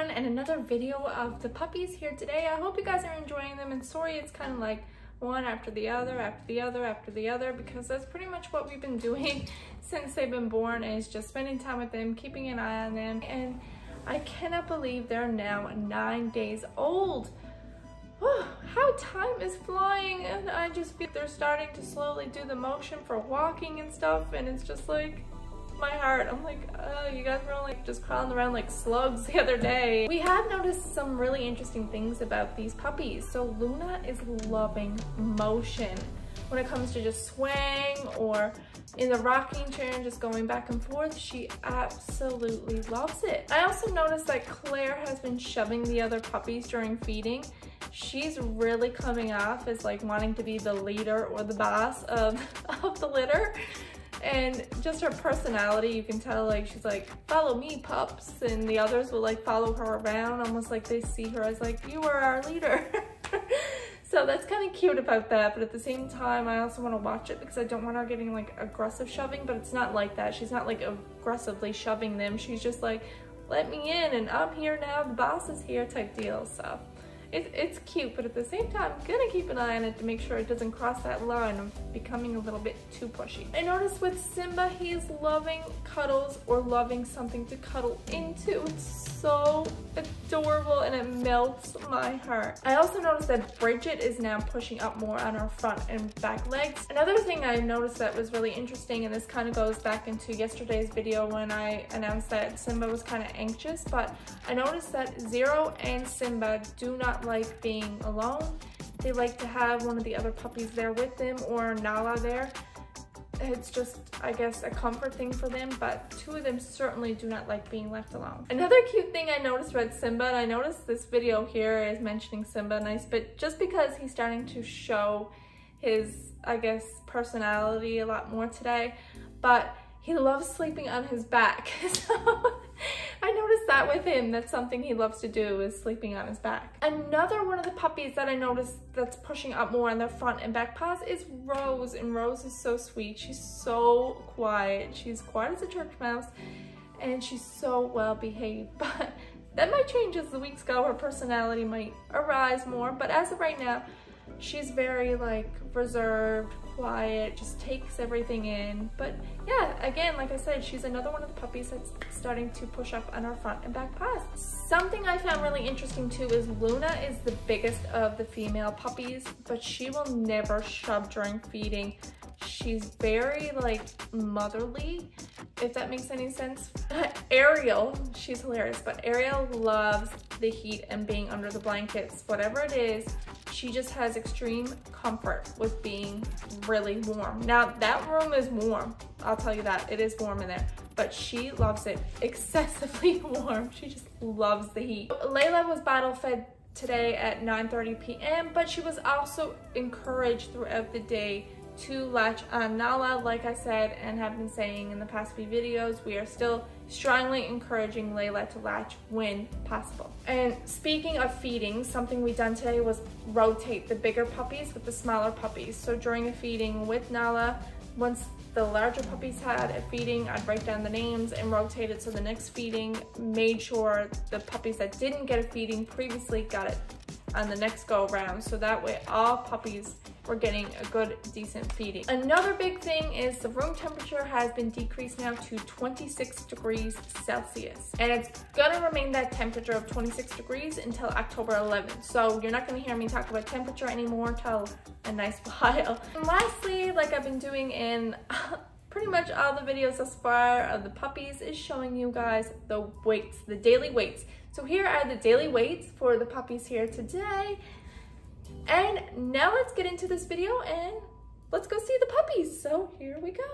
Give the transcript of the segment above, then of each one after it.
everyone, and another video of the puppies here today. I hope you guys are enjoying them, and sorry it's kind of like one after the other, after the other, after the other, because that's pretty much what we've been doing since they've been born, is just spending time with them, keeping an eye on them. And I cannot believe they're now 9 days old. How time is flying, and I just feel they're starting to slowly do the motion for walking and stuff, and it's just like my heart. I'm like, oh, you guys were only just crawling around like slugs the other day. We have noticed some really interesting things about these puppies. So Luna is loving motion when it comes to just swaying or in the rocking chair and just going back and forth. She absolutely loves it. I also noticed that Claire has been shoving the other puppies during feeding. She's really coming off as like wanting to be the leader or the boss of the litter. And just her personality, you can tell, like, she's like, follow me, pups, and the others will like follow her around, almost like they see her as like, you are our leader. So that's kind of cute about that, but at the same time I also want to watch it because I don't want her getting like aggressive shoving. But it's not like that. She's not like aggressively shoving them. She's just like, let me in and I'm here now, the boss is here type deal. So it's cute, but at the same time, I'm gonna keep an eye on it to make sure it doesn't cross that line of becoming a little bit too pushy. I noticed with Simba, he's loving cuddles or loving something to cuddle into. It's so adorable and it melts my heart. I also noticed that Bridget is now pushing up more on her front and back legs. Another thing I noticed that was really interesting, and this kind of goes back into yesterday's video when I announced that Simba was kind of anxious, but I noticed that Zero and Simba do not like being alone. They like to have one of the other puppies there with them, or Nala there. It's just, I guess, a comfort thing for them, but two of them certainly do not like being left alone. Another cute thing I noticed about Simba, and I noticed this video here is mentioning Simba nice, but just because he's starting to show his, I guess, personality a lot more today, but he loves sleeping on his back. So I noticed that with him, that's something he loves to do, is sleeping on his back. Another one of the puppies that I noticed that's pushing up more on their front and back paws is Rose, and Rose is so sweet. She's so quiet. She's quiet as a church mouse, and she's so well behaved. But that might change as the weeks go. Her personality might arise more, but as of right now, she's very like reserved, quiet, just takes everything in. But yeah, again, like I said, she's another one of the puppies that's starting to push up on her front and back paws. Something I found really interesting too is Luna is the biggest of the female puppies, but she will never shove during feeding. She's very like motherly, if that makes any sense. Ariel, she's hilarious, but Ariel loves the heat and being under the blankets. Whatever it is, she just has extreme comfort with being really warm. Now that room is warm, I'll tell you that, it is warm in there, but she loves it excessively warm. She just loves the heat. Layla was bottle fed today at 9:30 p.m., but she was also encouraged throughout the day to latch on Nala. Like I said and have been saying in the past few videos, we are still strongly encouraging Layla to latch when possible. And speaking of feeding, something we done today was rotate the bigger puppies with the smaller puppies. So during a feeding with Nala, once the larger puppies had a feeding, I'd write down the names and rotate it, so the next feeding made sure the puppies that didn't get a feeding previously got it on the next go around, so that way all puppies were getting a good, decent feeding. Another big thing is the room temperature has been decreased now to 26 degrees Celsius. And it's gonna remain that temperature of 26 degrees until October 11th. So you're not gonna hear me talk about temperature anymore till a nice while. And lastly, like I've been doing in pretty much all the videos thus far of the puppies, is showing you guys the weights, the daily weights. So here are the daily weights for the puppies here today. And now let's get into this video and let's go see the puppies. So here we go.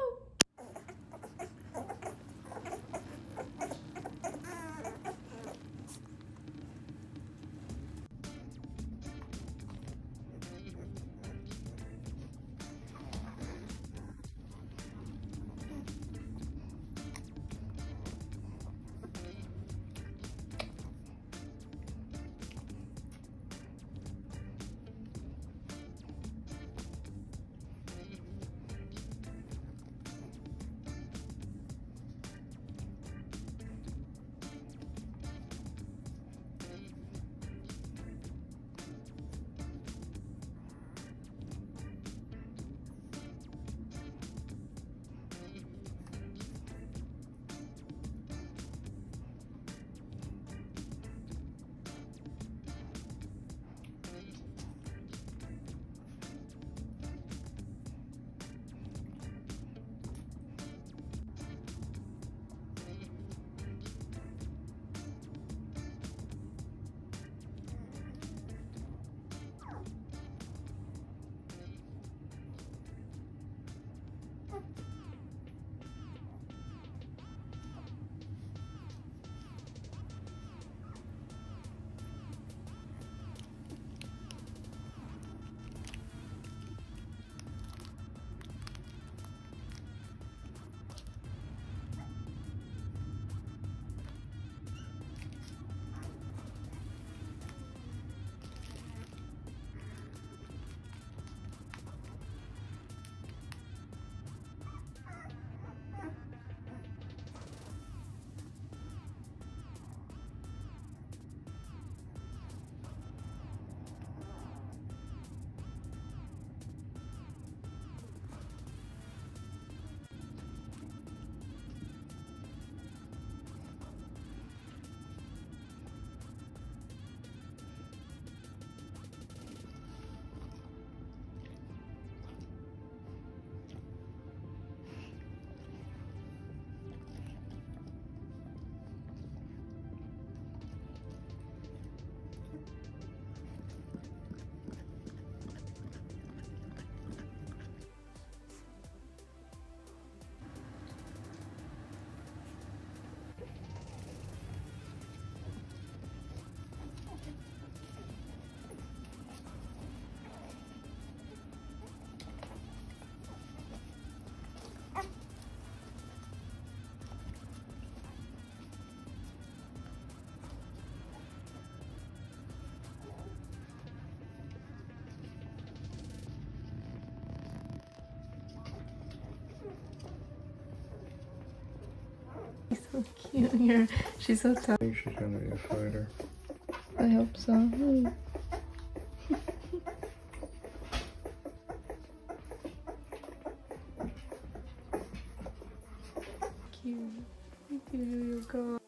She's so cute here. She's so tough. I think she's gonna be a fighter. I hope so. Cute. Here you go.